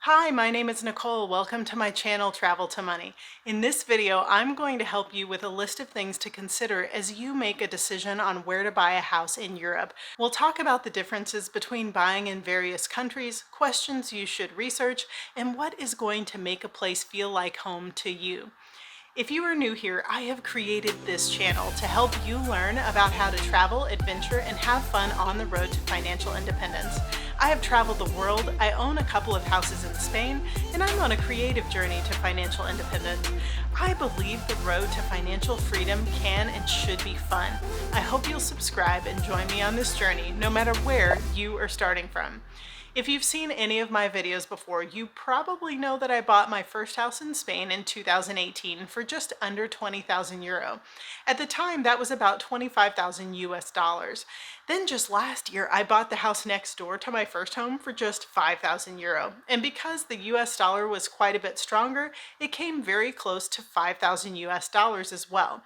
Hi, my name is Nicole. Welcome to my channel, Travel to Money. In this video, I'm going to help you with a list of things to consider as you make a decision on where to buy a house in Europe. We'll talk about the differences between buying in various countries, questions you should research, and what is going to make a place feel like home to you. If you are new here, I have created this channel to help you learn about how to travel, adventure, and have fun on the road to financial independence. I have traveled the world, I own a couple of houses in Spain, and I'm on a creative journey to financial independence. I believe the road to financial freedom can and should be fun. I hope you'll subscribe and join me on this journey, no matter where you are starting from. If you've seen any of my videos before, you probably know that I bought my first house in Spain in 2018 for just under 20,000 euro. At the time, that was about 25,000 US dollars. Then just last year, I bought the house next door to my first home for just 5,000 euro. And because the US dollar was quite a bit stronger, it came very close to 5,000 US dollars as well.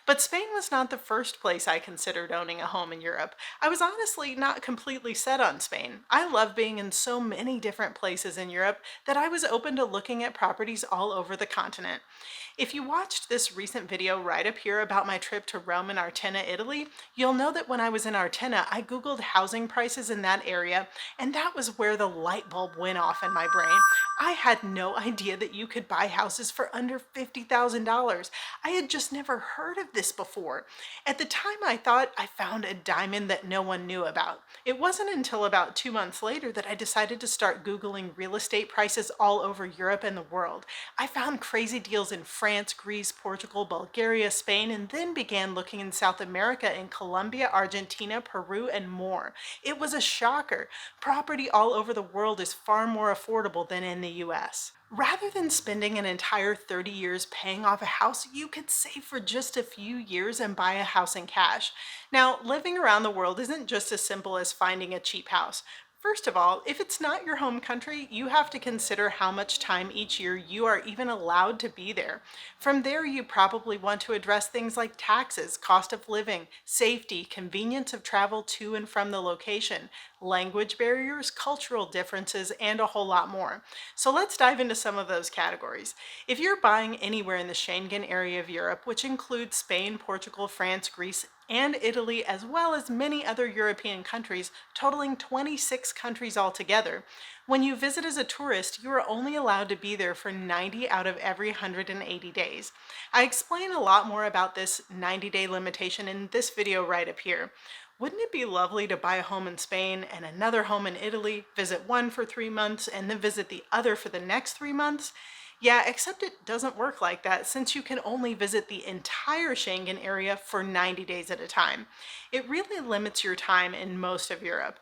But Spain was not the first place I considered owning a home in Europe. I was honestly not completely set on Spain. I love being in so many different places in Europe that I was open to looking at properties all over the continent. If you watched this recent video right up here about my trip to Rome and Artenna, Italy, you'll know that when I was in Artenna, I Googled housing prices in that area, and that was where the light bulb went off in my brain. I had no idea that you could buy houses for under $50,000. I had just never heard of this before. At the time, I thought I found a diamond that no one knew about. It wasn't until about 2 months later that I decided to start Googling real estate prices all over Europe and the world. I found crazy deals in France, Greece, Portugal, Bulgaria, Spain, and then began looking in South America in Colombia, Argentina, Peru, and more. It was a shocker. Property all over the world is far more affordable than in the US. Rather than spending an entire 30 years paying off a house, you could save for just a few years and buy a house in cash. Now, living around the world isn't just as simple as finding a cheap house. First of all, if it's not your home country, you have to consider how much time each year you are even allowed to be there. From there, you probably want to address things like taxes, cost of living, safety, convenience of travel to and from the location, language barriers, cultural differences, and a whole lot more. So let's dive into some of those categories. If you're buying anywhere in the Schengen area of Europe, which includes Spain, Portugal, France, Greece, and Italy, as well as many other European countries, totaling 26 countries altogether. When you visit as a tourist, you are only allowed to be there for 90 out of every 180 days. I explain a lot more about this 90-day limitation in this video right up here. Wouldn't it be lovely to buy a home in Spain and another home in Italy, visit one for 3 months, and then visit the other for the next 3 months? Yeah, except it doesn't work like that since you can only visit the entire Schengen area for 90 days at a time. It really limits your time in most of Europe.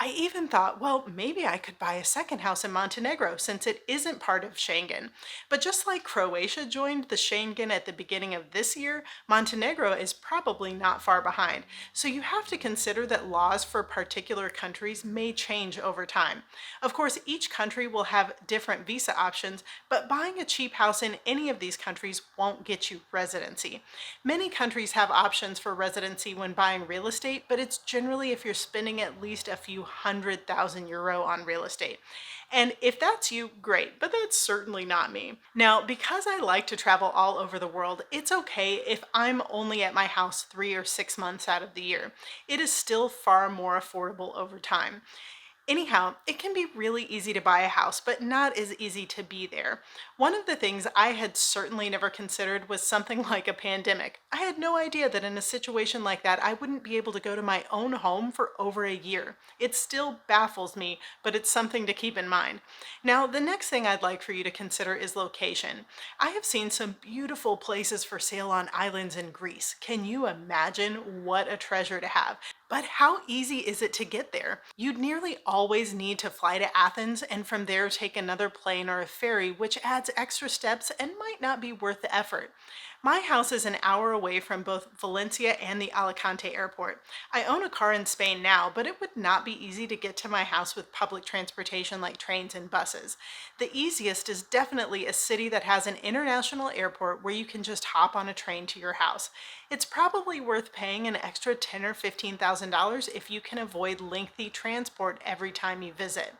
I even thought, well, maybe I could buy a second house in Montenegro since it isn't part of Schengen. But just like Croatia joined the Schengen at the beginning of this year, Montenegro is probably not far behind. So you have to consider that laws for particular countries may change over time. Of course, each country will have different visa options, but buying a cheap house in any of these countries won't get you residency. Many countries have options for residency when buying real estate, but it's generally if you're spending at least a few 100,000 euro on real estate. And if that's you, great, but that's certainly not me. Now, because I like to travel all over the world, it's okay if I'm only at my house 3 or 6 months out of the year. It is still far more affordable over time. Anyhow, it can be really easy to buy a house, but not as easy to be there. One of the things I had certainly never considered was something like a pandemic. I had no idea that in a situation like that, I wouldn't be able to go to my own home for over a year. It still baffles me, but it's something to keep in mind. Now, the next thing I'd like for you to consider is location. I have seen some beautiful places for sale on islands in Greece. Can you imagine what a treasure to have? But how easy is it to get there? You'd nearly always need to fly to Athens and from there take another plane or a ferry, which adds extra steps and might not be worth the effort. My house is an hour away from both Valencia and the Alicante airport. I own a car in Spain now, but it would not be easy to get to my house with public transportation like trains and buses. The easiest is definitely a city that has an international airport where you can just hop on a train to your house. It's probably worth paying an extra $10,000 or $15,000 if you can avoid lengthy transport every time you visit.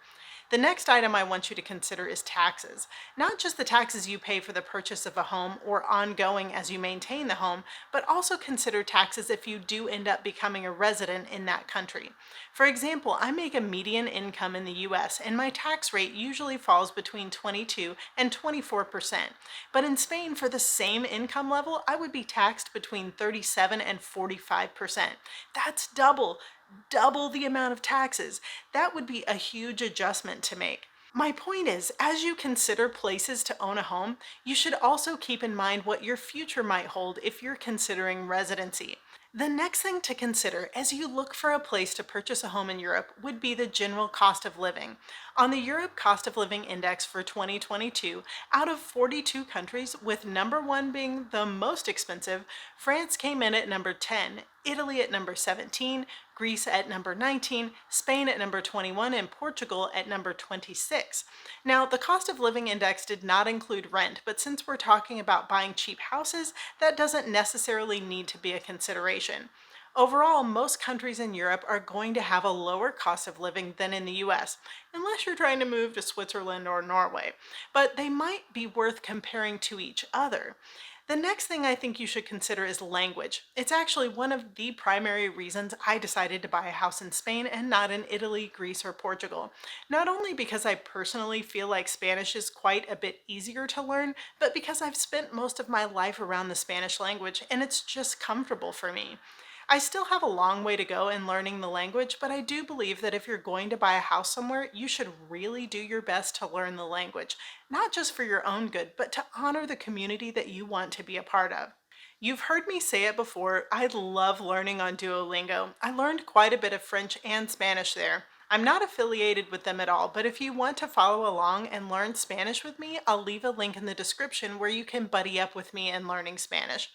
The next item I want you to consider is taxes. Not just the taxes you pay for the purchase of a home or ongoing as you maintain the home, but also consider taxes if you do end up becoming a resident in that country. For example, I make a median income in the US and my tax rate usually falls between 22 and 24%. But in Spain, for the same income level, I would be taxed between 37 and 45%. That's double the amount of taxes. That would be a huge adjustment to make. My point is, as you consider places to own a home, you should also keep in mind what your future might hold if you're considering residency. The next thing to consider as you look for a place to purchase a home in Europe would be the general cost of living. On the Europe Cost of Living Index for 2022, out of 42 countries, with number 1 being the most expensive, France came in at number 10, Italy at number 17, Greece at number 19, Spain at number 21, and Portugal at number 26. Now, the cost of living index did not include rent, but since we're talking about buying cheap houses, that doesn't necessarily need to be a consideration. Overall, most countries in Europe are going to have a lower cost of living than in the US, unless you're trying to move to Switzerland or Norway, but they might be worth comparing to each other. The next thing I think you should consider is language. It's actually one of the primary reasons I decided to buy a house in Spain and not in Italy, Greece, or Portugal. Not only because I personally feel like Spanish is quite a bit easier to learn, but because I've spent most of my life around the Spanish language and it's just comfortable for me. I still have a long way to go in learning the language, but I do believe that if you're going to buy a house somewhere, you should really do your best to learn the language, not just for your own good, but to honor the community that you want to be a part of. You've heard me say it before, I love learning on Duolingo. I learned quite a bit of French and Spanish there. I'm not affiliated with them at all, but if you want to follow along and learn Spanish with me, I'll leave a link in the description where you can buddy up with me in learning Spanish.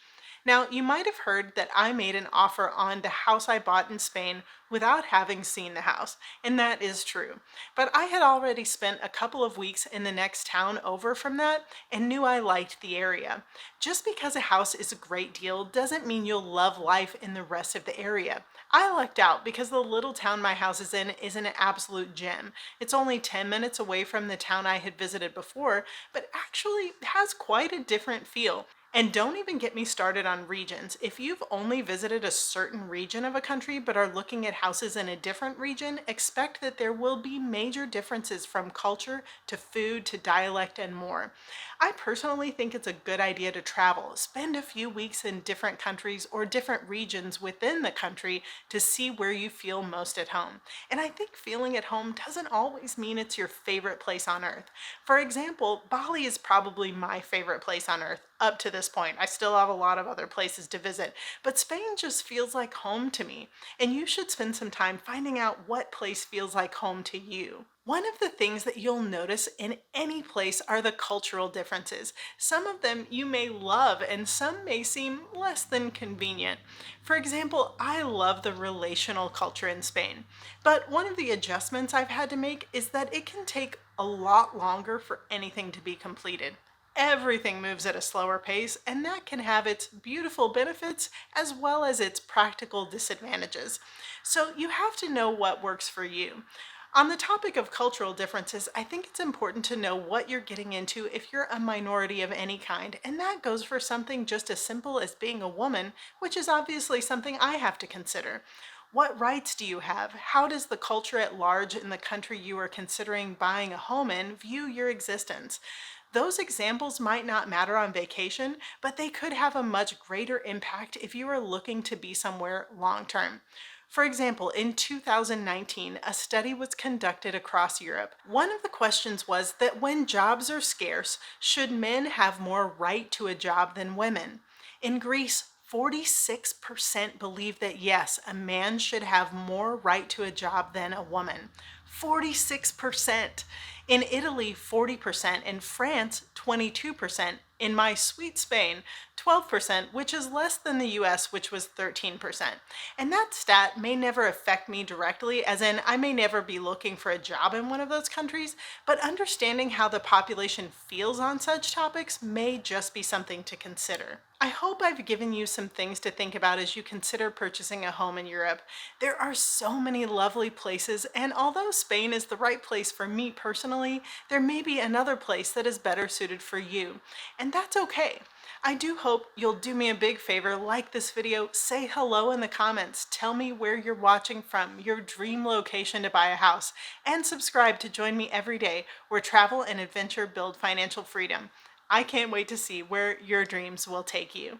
Now, you might have heard that I made an offer on the house I bought in Spain without having seen the house, and that is true. But I had already spent a couple of weeks in the next town over from that and knew I liked the area. Just because a house is a great deal doesn't mean you'll love life in the rest of the area. I lucked out because the little town my house is an absolute gem. It's only 10 minutes away from the town I had visited before, but actually has quite a different feel. And don't even get me started on regions. If you've only visited a certain region of a country but are looking at houses in a different region, expect that there will be major differences from culture to food to dialect and more. I personally think it's a good idea to travel, spend a few weeks in different countries or different regions within the country to see where you feel most at home. And I think feeling at home doesn't always mean it's your favorite place on earth. For example, Bali is probably my favorite place on earth up to this point. I still have a lot of other places to visit, but Spain just feels like home to me. And you should spend some time finding out what place feels like home to you. One of the things that you'll notice in any place are the cultural differences. Some of them you may love and some may seem less than convenient. For example, I love the relational culture in Spain, but one of the adjustments I've had to make is that it can take a lot longer for anything to be completed. Everything moves at a slower pace, and that can have its beautiful benefits as well as its practical disadvantages. So you have to know what works for you. On the topic of cultural differences, I think it's important to know what you're getting into if you're a minority of any kind, and that goes for something just as simple as being a woman, which is obviously something I have to consider. What rights do you have? How does the culture at large in the country you are considering buying a home in view your existence? Those examples might not matter on vacation, but they could have a much greater impact if you are looking to be somewhere long term. For example, in 2019, a study was conducted across Europe. One of the questions was that when jobs are scarce, should men have more right to a job than women? In Greece, 46% believe that yes, a man should have more right to a job than a woman. 46%. In Italy, 40%. In France, 22%. In my sweet Spain, 12%, which is less than the US, which was 13%. And that stat may never affect me directly, as in I may never be looking for a job in one of those countries, but understanding how the population feels on such topics may just be something to consider. I hope I've given you some things to think about as you consider purchasing a home in Europe. There are so many lovely places, and although Spain is the right place for me personally, there may be another place that is better suited for you, and that's okay. I do hope you'll do me a big favor, like this video, say hello in the comments, tell me where you're watching from, your dream location to buy a house, and subscribe to join me every day where travel and adventure build financial freedom. I can't wait to see where your dreams will take you.